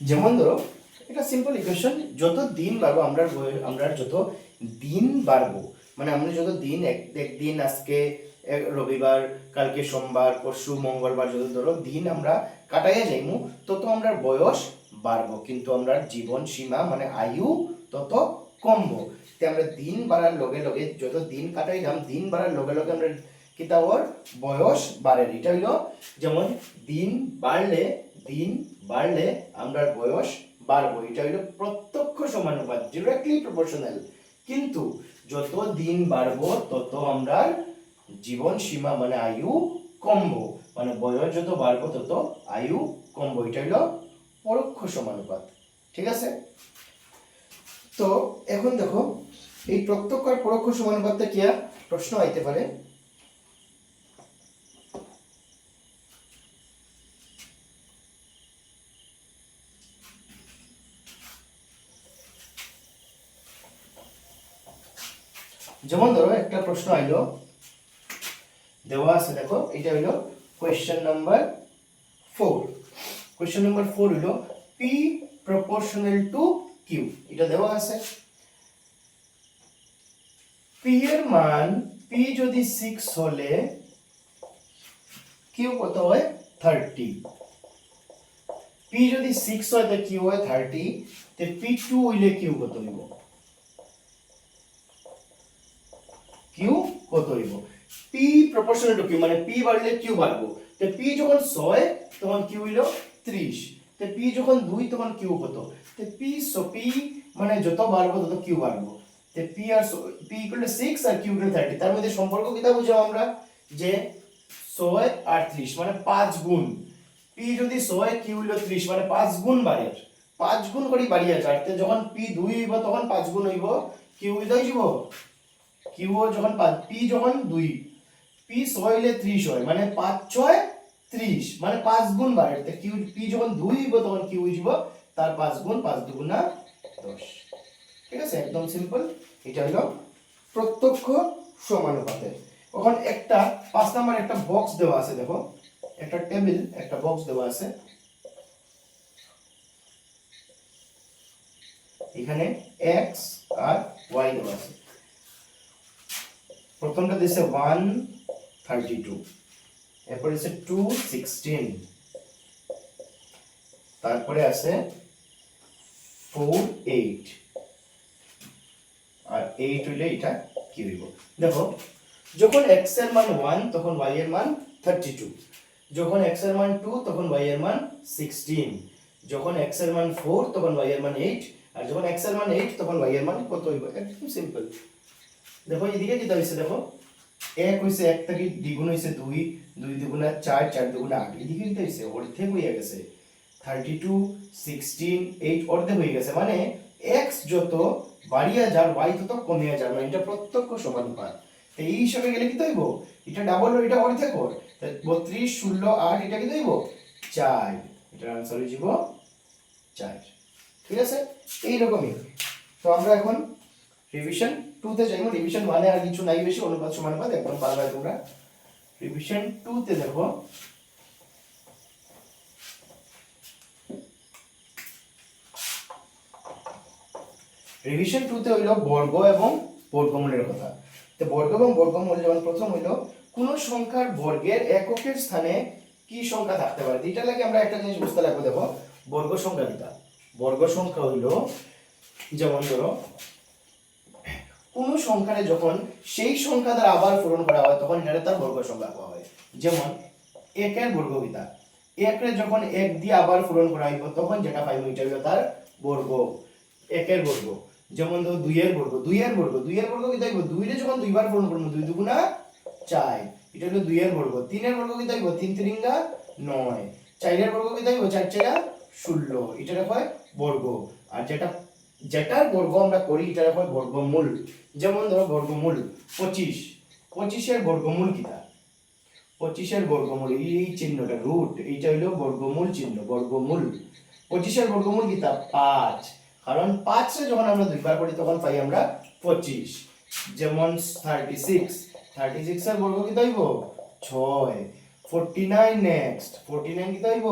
যেমন ধরো এটা সিম্পল ইকুয়েশন, যত দিন বাড়বো আমরা যত দিন বাড়বো মানে আমরা যত দিন একদিন আজকে রবিবার, কালকে সোমবার, পরশু মঙ্গলবার, যত ধরো দিন আমরা কাটাইয়া যাইমু তত আমরা বয়স বাড়বো, কিন্তু আমরা জীবন সীমা মানে আয়ু তত কমবো। তে আমরা দিন বাড়ার লগে লগে যত দিন কাটাইলাম দিন বাড়ার লগে লগে আমরা কিতা ওর বয়স বাড়ে। এটা হইলো যেমন দিন বাড়লে আমরা বয়স বাড়বো, এটা হইলো প্রত্যক্ষ সমানুপাত, ডিরেক্টলি প্রপোর্শনাল। কিন্তু যত দিন বাড়বো তত আমরা জীবন সীমা মানে আয়ু কমবো, মানে বয়স যত বাড়বো তত আয়ু কমবো, এটা হইলো পরোক্ষ সমানুপাত। ঠিক আছে, তো এখন দেখো এই প্রত্যক্ষ আর পরোক্ষ সমানুপাতটা কি প্রশ্ন আইতে পারে। যেমন ধরো একটা প্রশ্ন আইলো, দেওয়া আছে দেখো, এটা হইলো কোয়েশ্চেন নাম্বার 4। কোয়েশ্চেন নাম্বার 4 হইলো p প্রপোর্শনাল টু q। এটা দেওয়া আছে p এর মান p যদি 6 হলে q কত হয় 30। p যদি 6 হয় তাহলে q হয় 30, তে p2 হইলে q কত হইব, q কত হইব, p প্রপোর্শনাল টু q মানে p বাড়লে q বাড়বো। তে p যখন 6 তখন q হইল 30, তে p যখন 2 তখন q কত, তে p মানে যত বাড়বো তত q বাড়বো। তে p আর p ইকুয়াল টু 6 আর q ইকুয়াল টু 30, তার মধ্যে সম্পর্ক কিটা বুঝাও আমরা যে 6 আর 30 মানে 5 গুণ। p যদি 6 q হইল 30 মানে 5 গুণ বাড়ে, 5 গুণ করে বাড়িয়া যায়। তে যখন p 2 হইব তখন 5 গুণ হইব, q হইল যাব কিউ যখন পি যখন 2, পি 6 হইলে 30 হয় মানে 5 6 30 মানে 5 গুণ বাড়ে। তো কিউ পি যখন 2 হইব তখন কিউ হইব তার 5 গুণ, 5 দুগুণা 10। ঠিক আছে, একদম সিম্পল। এটা হলো প্রত্যক্ষ সমানুপাতে। এখন একটা 5 নাম্বার একটা বক্স দেওয়া আছে, দেখো একটা টেবিল একটা বক্স দেওয়া আছে, এখানে x আর y দেওয়া আছে। প্রথমটা দিছে 132, এরপর আছে 216, তারপরে আছে 48 আর 8 হইলে এটা কি হইব। দেখো যখন x এর মান 1 তখন y এর মান 32, যখন x এর মান 2 তখন y এর মান 16, যখন x এর মান 4 তখন y এর মান 8, আর যখন x এর মান 8 তখন y এর মান কত হইব। একদম সিম্পল। দেখো এদিকে কি হইছে, দেখো 1 হইছে 1 থেকে দ্বিগুণ হইছে 2, 2 দুগুণা 4, 4 দুগুণা 8, এদিকে কি হইছে অর্ধেক হইয়া গেছে। 32 16 8 অর্ধেক হয়ে গেছে, মানে x যত বাড়িয়া যার y তত কমিয়া যাবে, এটা প্রত্যক্ষ সমানুপাত। এই হিসাবে গেলে কি হইব, এটা ডাবল এটা অর্ধেক হয়, 32 16 8 এটা কি হইব 4, এটার आंसर হয়ে যাব 4। ঠিক আছে, এই রকমই। তো আমরা এখন রিভিশন 2 তে যাইবো। রিভিশন 1 এ আর কিছু নাই বেশি, অনুপাত সমানুপাত একদম পারবে তোমরা। রিভিশন 2 তে দেখো রিভিশন 2 তে হইলো বর্গ এবং বর্গমূলের কথা। তো বর্গ এবং বর্গমূল যেমন প্রথম হইলো কোন সংখ্যার বর্গের এককের স্থানে কি সংখ্যা থাকতে পারে। এটা লাগে আমরা একটা জিনিস বুঝতে লাগবে। দেখো বর্গ সংখ্যা কিটা, বর্গ সংখ্যা হইলো যেমন ধরো কোন সংখ্যারে যখন সেই সংখ্যা দ্বারা আবার পূরণ করা হয় তখন এটা তার বর্গ সংখ্যা পাওয়া হয়। যেমন 1 এর বর্গ কিটা, 1 রে যখন 1 দিয়ে আবার পূরণ করা হইব তখন যেটা পাইব এটা হলো তার বর্গ, 1 এর বর্গ। যেমন ধরো 2 এর বর্গ, 2 এর বর্গ, 2 এর বর্গ কি দেখব 2 রে যখন দুইবার পূরণ করব 2 দুগুণা 4, এটা হলো 2 এর বর্গ। 3 এর বর্গ কি দেখব 3 3 9, 4 এর বর্গ কি দেখব 4 4 16, এটা হয় বর্গ। আর যেটার বর্গ আমরা করি এটা হয় বর্গমূল। যেমন ধরো বর্গমূল 25, 25 এর বর্গমূল কিটা, 25 এর বর্গমূল এই চিহ্নটা রুট, এইটা হলো বর্গমূল চিহ্ন, বর্গমূল। 25 এর বর্গমূল কিটা 5, কারণ 5 রে যখন আমরা দুইবার করি তখন পাই আমরা 25। যেমন 36, 36 এর বর্গ কিটা হইব 6। 49 নেক্সট, 49 কিটা হইব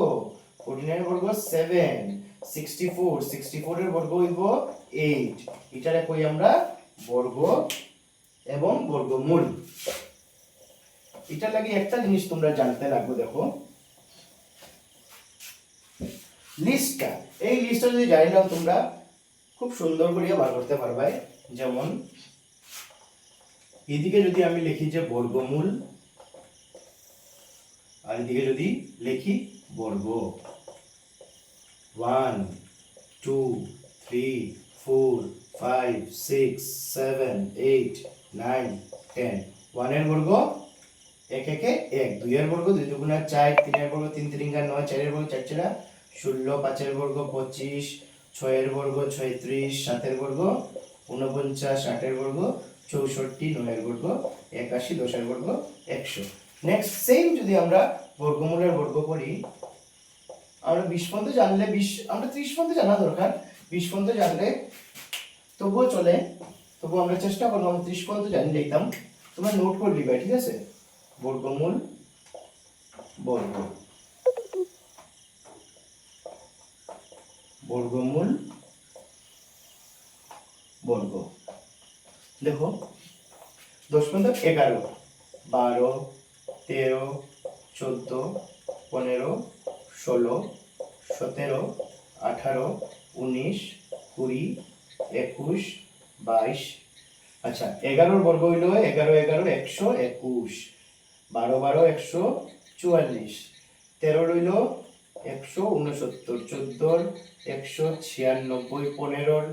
49 এর বর্গ 7, 64 এর বর্গ হইব 8। এটারে কই আমরা বর্গ এবং বর্গমূল। এটা লাগি একটা জিনিস তোমরা জানতে লাগবে, দেখো লিস্টটা, এই লিস্টটা যদি জানি নাও তোমরা খুব সুন্দর করে বার করতে পারবে। যেমন এদিকে যদি আমি লিখি যে বর্গমূল, আর এদিকে যদি লিখি বর্গ, 1 2 3 4 5 6 7 8 9 10, 1 এর বর্গ 1 1 1, 2 এর বর্গ 2 2 4, 3 এর বর্গ 3 3 9, 4 এর বর্গ 4 4 16, 5 এর বর্গ 25, 6 এর বর্গ 36, 7 এর বর্গ 49, 8 এর বর্গ 64, 9 এর বর্গ 81, 10 এর বর্গ 100। নেক্সট সেম যদি আমরা বর্গমূলের বর্গ করি, আমরা 20 পর্যন্ত জানলে 20, আমরা 30 পর্যন্ত জানা দরকার, 20 পর্যন্ত জানলে তবুও চলে, তবু আমরা চেষ্টা করবো আমরা 30 পর্যন্ত জানি লিখতাম। তোমরা নোট করে লিখবে, ঠিক আছে? বর্গমূল বর্গ, বর্গমূল বর্গ। দেখো 10 পর্যন্ত 11, 12, 13, 14, 15, 16, 17, 18, 19, 20, 21, 22। আচ্ছা 11 বর্গ হইল 11 11 121, 12 12 144, 13 রইল 169, 14 196, 15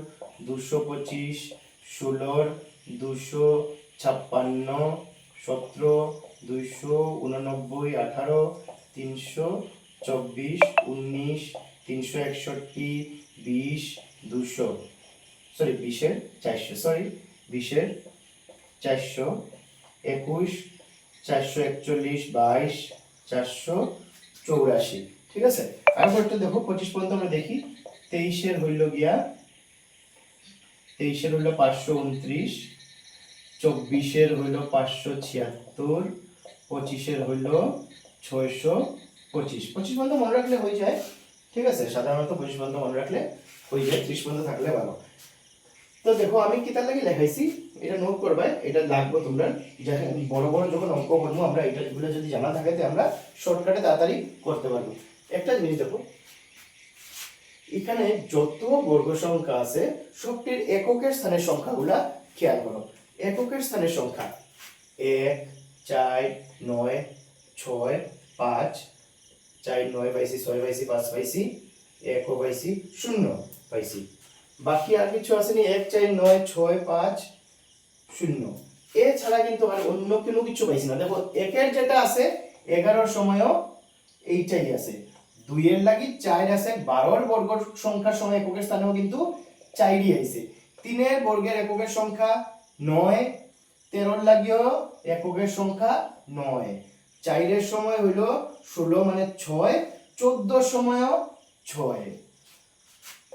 225, 16 256, 17 289, 18 324, 19 361, 20 200, সরি 20 এর 400, সরি 20 এর 400, 21 441, 22 484, ঠিক আছে? আরেকবার একটু দেখো 25 পর্যন্ত আমরা দেখি। 23 এর হইল গিয়া 23 এর হইল 529, 24 এর হইল 576, 25 এর হইল 625। 25 পর্যন্ত মনে রাখলে হয়ে যায়, ঠিক আছে? সাধারণত 25 পর্যন্ত মনে রাখলে হয়ে যায়, 30 পর্যন্ত থাকলে ভালো। তো দেখো আমি কি তার লাগি লেখাইছি, এটা নোট করবে, এটা লাগবে তোমরা বড় বড় যখন অঙ্ক করবো আমরা, এগুলো যদি জানা থাকে তো আমরা শর্টকাটে তাড়াতাড়ি করতে পারবো। একটা জিনিস দেখো, এখানে যত বর্গ সংখ্যা আছে সবটির এককের স্থানের সংখ্যাগুলা খেয়াল করো। এককের স্থানের সংখ্যা 1 4 9 6 5, 4 9 পাইছি, 6 পাইছি, 5 পাইছি, 1 পাইছি, 0 পাইছি। বাকি আর কিছু আসেনি, 1 4 9 6 5 0, এছাড়া কিন্তু আর অন্য কোনো কিছু পাইছি না। দেখো একের যেটা আছে 11 এর সময়ও এইটাই আছে, 2 এর লাগি 4 আছে, 12 এর বর্গ সংখ্যার সময় এককের স্থানেও কিন্তু 4ই আছে, 3 এর বর্গের এককের সংখ্যা 9, 13 এর লাগিও এককের সংখ্যা 9, 4 এর সময় হইল 16 মানে 6, 14 এর সময়ও 6,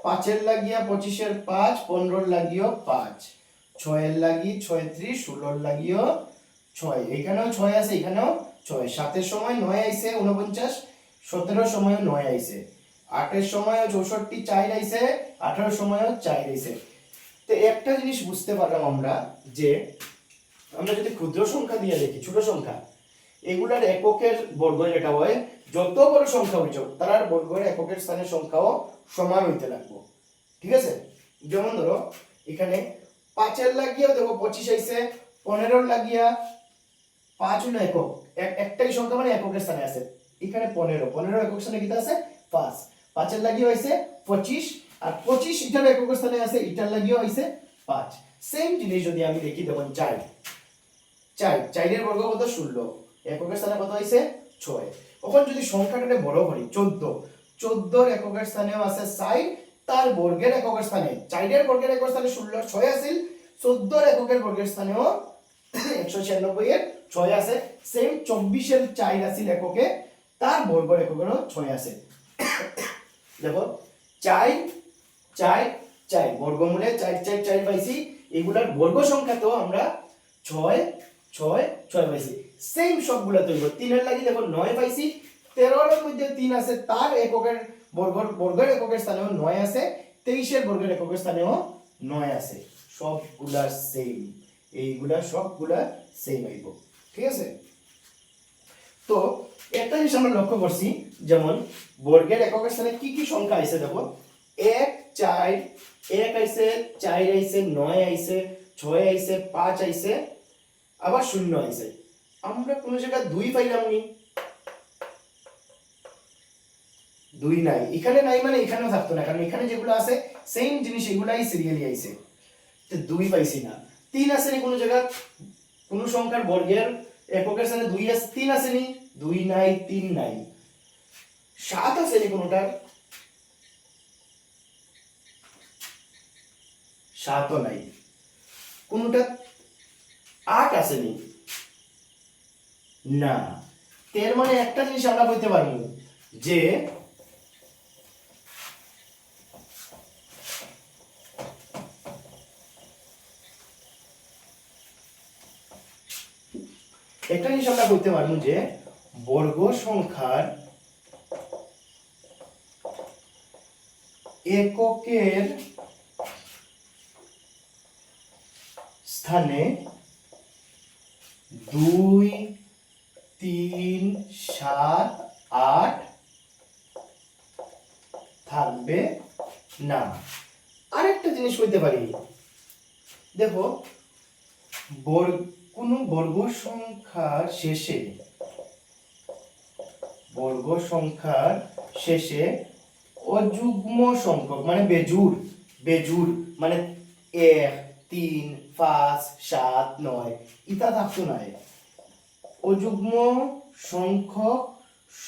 5 এর লাগিয়া 25 এর 5, 15 এর লাগিও 5, 6 এর লাগি 36, 16 এর লাগিও 6, এখানেও 6 আছে, এখানেও 6, 7 এর সময় 9 আইছে 49, 17 এর সময় 9 আইছে, 8 এর সময় 64, 4 আইছে, 18 এর সময় 4 আইছে। তো একটা জিনিস বুঝতে পারলাম আমরা যে আমরা যদি ক্ষুদ্র সংখ্যা দিয়ে দেখি, ছোট সংখ্যা, এগুলার এককের বর্গ যেটা হয়, যত বড় সংখ্যা হইছে তার বর্গের এককের স্থানের সংখ্যাও সমান হইতে লাগবে, ঠিক আছে? যেমন ধরো এখানে 5 এর লাগিয়া দেখো 25 আইছে, 15 এর লাগিয়া 5 হলো একক, একটাই সংখ্যা মানে এককের স্থানে আছে, এখানে 15 একক স্থানে কিটা আছে 5, 5 এর লাগিয়া হইছে 25, আর 25 এটার এককের স্থানে আছে, এটার লাগিয়া হইছে 5। সেম জিনিস যদি আমি দেখি, দেখুন 4 এর বর্গ কত 16, এককের স্থানে কত হইছে 6। এখন যদি সংখ্যাটাকে বড় করি 14 এর এককের স্থানেও আছে 4, তার বর্গের এককের স্থানে 4 এর বর্গের এককের স্থানে 16 6 আছিল, 14 এর এককের বর্গের স্থানেও 196 এর 6 আছে, সেম 24 এর 4 আছিল এককে, তার বর্গের এককেরও 6 আছে। দেখো 4 4 4 বর্গমূলে 4 4 4 পাইছি, এগুলার বর্গ সংখ্যা তো আমরা 6 6 6 পাইছি, সেম সবগুলা তৈরি। 3 এর লাগি দেখো 9 পাইছি, 13 এর মধ্যে 3 আছে, তার এককের বর্গের এককের স্থানেও 9 আছে, 23 বর্গের এককের স্থানেও 9 আছে, সবগুলা সেম, এইগুলা সবগুলা সেম হইব। ঠিক আছে, তো একটা জিনিস আমরা লক্ষ্য করছি, যেমন বর্গের এককের স্থানে কি কি সংখ্যা আইছে দেখো, 1 4 1 আইছে, 4 আইছে, 9 আইছে, 6 আইছে, 5 আইছে, আবার 0 আইছে। আমরা কোন জায়গায় 2 পাইলাম নি, 2 নাই, এখানে নাই মানে এখানেও থাকতো না, কারণ এখানে যেগুলো আছে সেম জিনিস এগুলাই সিরিয়ালি আইছে, তো 2 পাইছি না। 3 আছে নি কোন জায়গা, কোন সংখ্যার বর্গের এককের স্থানে 2 আছে, 3 আছে নি, 2 নাই, 3 নাই। 7 আছে নি কোনটার, 7 ও নাই। কোনটা 8 আছে নি, না। এর মানে একটা জিনিস আমরা বলতে পারবো যে একটা জিনিস আমরা বলতে পারবো যে বর্গ সংখ্যার এককের স্থানে 2 3 7 8 থাকবে না। আরেকটা জিনিস বলতে পারি, দেখো কোন বর্গ সংখ্যার শেষে অযুগ্ম সংখ্যক মানে বেজুর মানে 1 3 5 7 9 ইটা থাকতো না, অযুগ্ম সংখ্যক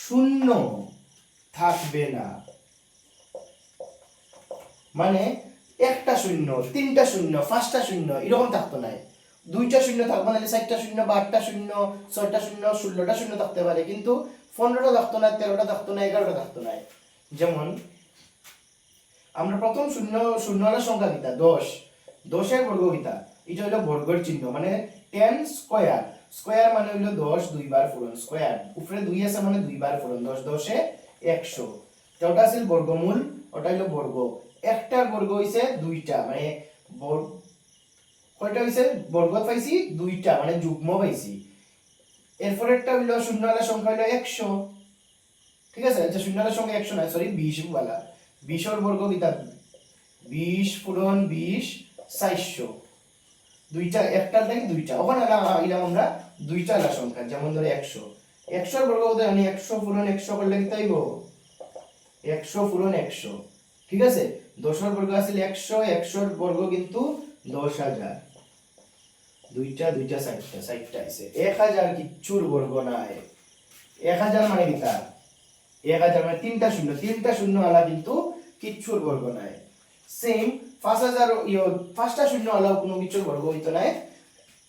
0 থাকবে না, মানে একটা 0 3টা 0 5টা 0 এরকম থাকতো না, 2টা 0 থাকবে না, 4টা 0 বা 8টা 0 6টা 0 16টা 0 থাকতে পারে, কিন্তু 15টা থাকতো না, 13টা থাকতো না, 11টা থাকতো না। যেমন আমরা প্রথম 0 সংখ্যা কিতা 10 এর বর্গ কিতা, এটা হলো বর্গের চিহ্ন, মানে 10 স্কয়ার মানে হলো 10 দুইবার পূরণ, স্কয়ার উপরে 2 আছে মানে দুইবার পূরণ, 10 10 এ 100, ওটা ছিল বর্গমূল, ওটা হলো বর্গ। একটার বর্গ হইছে 2টা, মানে কয়টা হইছে বর্গ পাইছি 2টা, মানে যুগ্ম পাইছি। এরপর একটা হলো 0 সংখ্যা হলো 100, ঠিক আছে, আচ্ছা 0 সংখ্যা 100 না, সরি 20 वाला, 20 এর বর্গ কিতা 20 পূরণ 20 400, দুইটা একটার থেকে দুইটা, ওখানে ইলাম আমরা দুইটা আলা সংখ্যা, যেমন ধরে 100 এর বর্গ হতে আমি 100 পূরণ 100 করলে কি তাইব 100 পূরণ 100, ঠিক আছে। 10 এর বর্গ আছে 100, 100 এর বর্গ কিন্তু 10000, দুইটা 60টা আছে, 1000 কিচ্ছুর বর্গ নাই, 1000 মানে কিতা 1000 মানে 3টা শূন্য আলা কিন্তু কিচ্ছুর বর্গ নাই। সেম 5000 5টা শূন্য আলা কোনো কিছুর বর্গ হইতো না,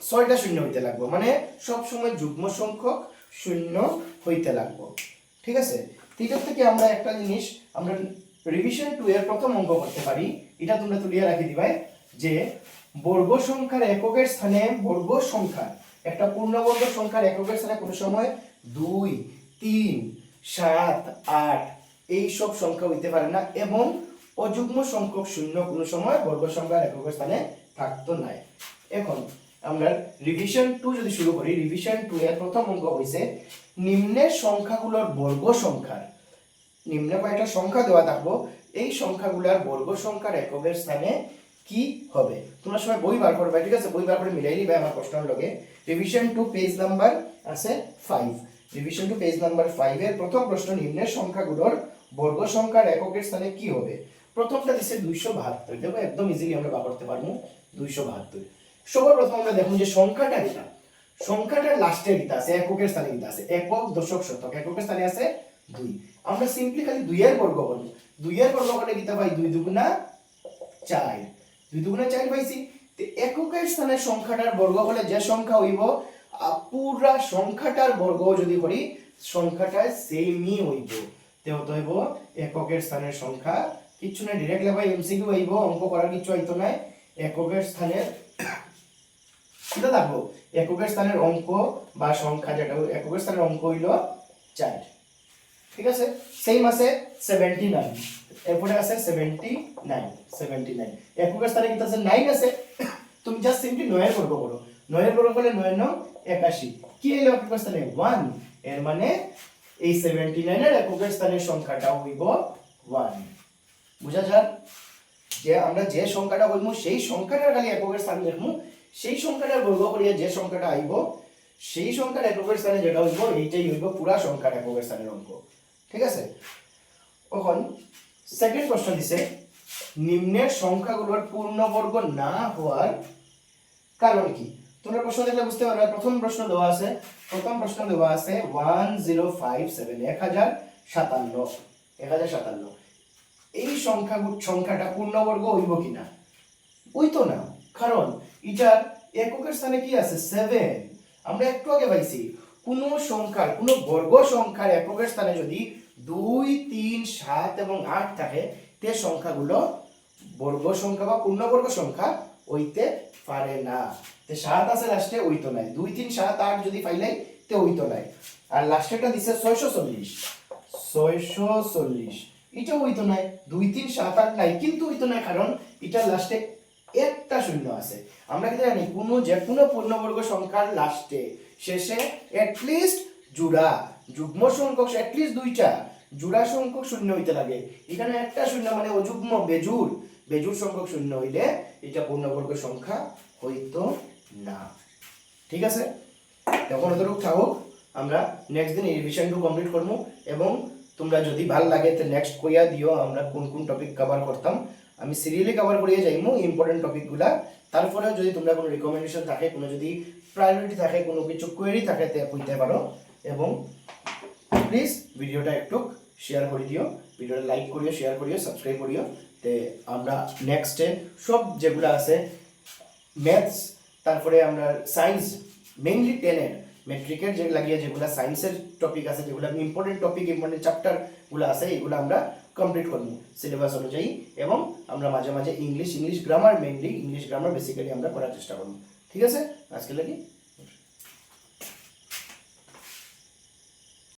6টা শূন্য হইতে লাগবে, মানে সব সময় যুগ্ম সংখ্যক শূন্য হইতে লাগবে, ঠিক আছে। এইটার থেকে আমরা একটা জিনিস আমরা রিভিশন 2 এর প্রথম অঙ্ক করতে পারি, এটা তোমরা তুলিয়ে রাখি দিবাই, যে বর্গ সংখ্যার এককের স্থানে একটা পূর্ণবর্গ সংখ্যার এককের স্থানে কোনো সময় 2 3 7 8 এই সব সংখ্যা হইতে পারে না, এবং অযুগ্ম সংখ্যক শূন্য কোনো সময় বর্গ সংখ্যার এককের স্থানে থাকতো না। এখন আমরা রিভিশন 2 যদি শুরু করি, রিভিশন 2 এর প্রথম অঙ্ক হইছে নিম্নের সংখ্যাগুলোর বর্গ সংখ্যার, নিম্নে কয়েকটা সংখ্যা দেওয়া থাকবো, এই সংখ্যাগুলোর বর্গ সংখ্যার এককের স্থানে কি হবে। তোমরা সবাই বই বার করবে, ঠিক আছে, বই বার করে মিলাই নিবে আমার প্রশ্নের লগে। রিভিশন 2 পেজ নাম্বার আছে 5, রিভিশন 2 পেজ নাম্বার 5 এর প্রথম প্রশ্ন, নিম্নের সংখ্যাগুলোর বর্গ সংখ্যার এককের স্থানে কি হবে। প্রথমটা দিছে 272, দেখো একদম ইজিলি আমরা বার করতে পারবো 272। সবার প্রথম আমরা দেখুন যে সংখ্যাটা কিটা, সংখ্যাটার লাস্টে কিটা আছে, এককের স্থানে কিটা আছে, একক দশক শতক, এককের স্থানে আছে 2, আমরা সিম্পলি খালি 2 এর বর্গ করব, 2 এর বর্গ করলে কিটা পাই 2 দুগুণা 4, 2 দুগুণা 4 পাইছি। তে এককের স্থানে সংখ্যাটার বর্গ হলে যে সংখ্যা হইব, পুরা সংখ্যাটার বর্গ যদি করি সংখ্যাটা সেমই হইব, তে হতে হইব এককের স্থানের সংখ্যা, কিছু না ডাইরেক্ট লেবাই এমসিকিউ হইব, অঙ্ক করার কিছু হইতো না। এককের স্থানের এটা দেখো, এককের স্থানের অঙ্ক বা সংখ্যা, যেটা এককের স্থানের অঙ্ক হইল 4, ঠিক আছে সেম আছে 79 এরপরে আছে 79 এককের স্থানে কিন্তু আছে 9 আছে তুমি জাস্ট সিম্পলি 9 এর বর্গ করো 9 এর বর্গ করলে 9 9 81 কি এলো এককের স্থানে 1 এর মানে এই 79 এর এককের স্থানের সংখ্যাটা হইব 1 বুঝা যায় যে আমরা যে সংখ্যাটা বলবো সেই সংখ্যাটার খালি এককের স্থান লিখবো সেই সংখ্যাটার বর্গ করিয়া যে সংখ্যাটা আইব সেই সংখ্যার এককের স্থানে যেটা হইব এইটাই হইব পুরা সংখ্যার এককের স্থানের অঙ্ক ঠিক আছে এখন সেকেন্ড প্রশ্ন দিছে নিম্নের সংখ্যাগুলোর পূর্ণবর্গ না হওয়ার কারণ কি তোমরা প্রশ্ন দেখলে বুঝতে পারবে প্রথম প্রশ্ন দেওয়া আছে 1057 এই সংখ্যাটা পূর্ণবর্গ হইব কিনা হইতো না কারণ এটার এককের স্থানে কি আছে 7 আমরা একটু আগে পাইছি কোন সংখ্যার কোন বর্গ সংখ্যার এককের স্থানে যদি 2 3 7 এবং 8 থাকে তে সংখ্যাগুলো বর্গ সংখ্যা বা পূর্ণবর্গ সংখ্যা হইতে পারে না তে 7 আছে লাস্টে হইতো নাই 2 3 7 8 যদি পাইলাই তে হইতো নাই আর লাস্টেটা দিছে 640 এটা হইতো নাই 2 3 7 8 নাই কিন্তু হইতো না কারণ এটা লাস্টে একটা শূন্য আছে আমরা কি জানি যে কোনো পূর্ণবর্গ সংখ্যার লাস্টে শেষে at least জোড়া যুগ্ম সংখ্যক at least দুইটা জোড়া সংখ্যক শূন্য হইতে লাগে এখানে একটা শূন্য মানে অযুগ্ম বেজোড় সংখ্যক শূন্য হইলে এটা পূর্ণবর্গ সংখ্যা হইতো না ঠিক আছে তখন অতটুকু থাকুক আমরা নেক্সট দিন এই রিভিশনটা কমপ্লিট করব এবং তোমরা যদি ভালো লাগে তো নেক্সট কইয়া দিও আমরা কোন কোন টপিক কভার করতাম আমি সিরিয়ালি কভার করিয়ে যাইমু ইম্পর্টেন্ট টপিকগুলা তারপরে যদি তোমরা কোনো রিকমেন্ডেশন থাকে কোনো যদি প্রায়োরিটি থাকে কোনো কিছু কোয়েরি থাকে তে কইতে পারো এবং প্লিজ ভিডিওটা একটু শেয়ার করে দিও ভিডিওটা লাইক করিও শেয়ার করিও সাবস্ক্রাইব করিও তে আমরা নেক্সটে সব যেগুলো আছে ম্যাথস তারপরে আমরা সায়েন্স মেইনলি 10 এর মেট্রিকের যে লাগিয়ে যেগুলো সায়েন্সের টপিক আছে যেগুলো ইম্পর্টেন্ট টপিক ইম্পর্টেন্ট চ্যাপ্টারগুলো আছে এগুলো আমরা কমপ্লিট করব সিলেবাস অনুযায়ী এবং আমরা মাঝে মাঝে English grammar mainly English grammar basically আমরা করার চেষ্টা করব ঠিক আছে আজকে লাগি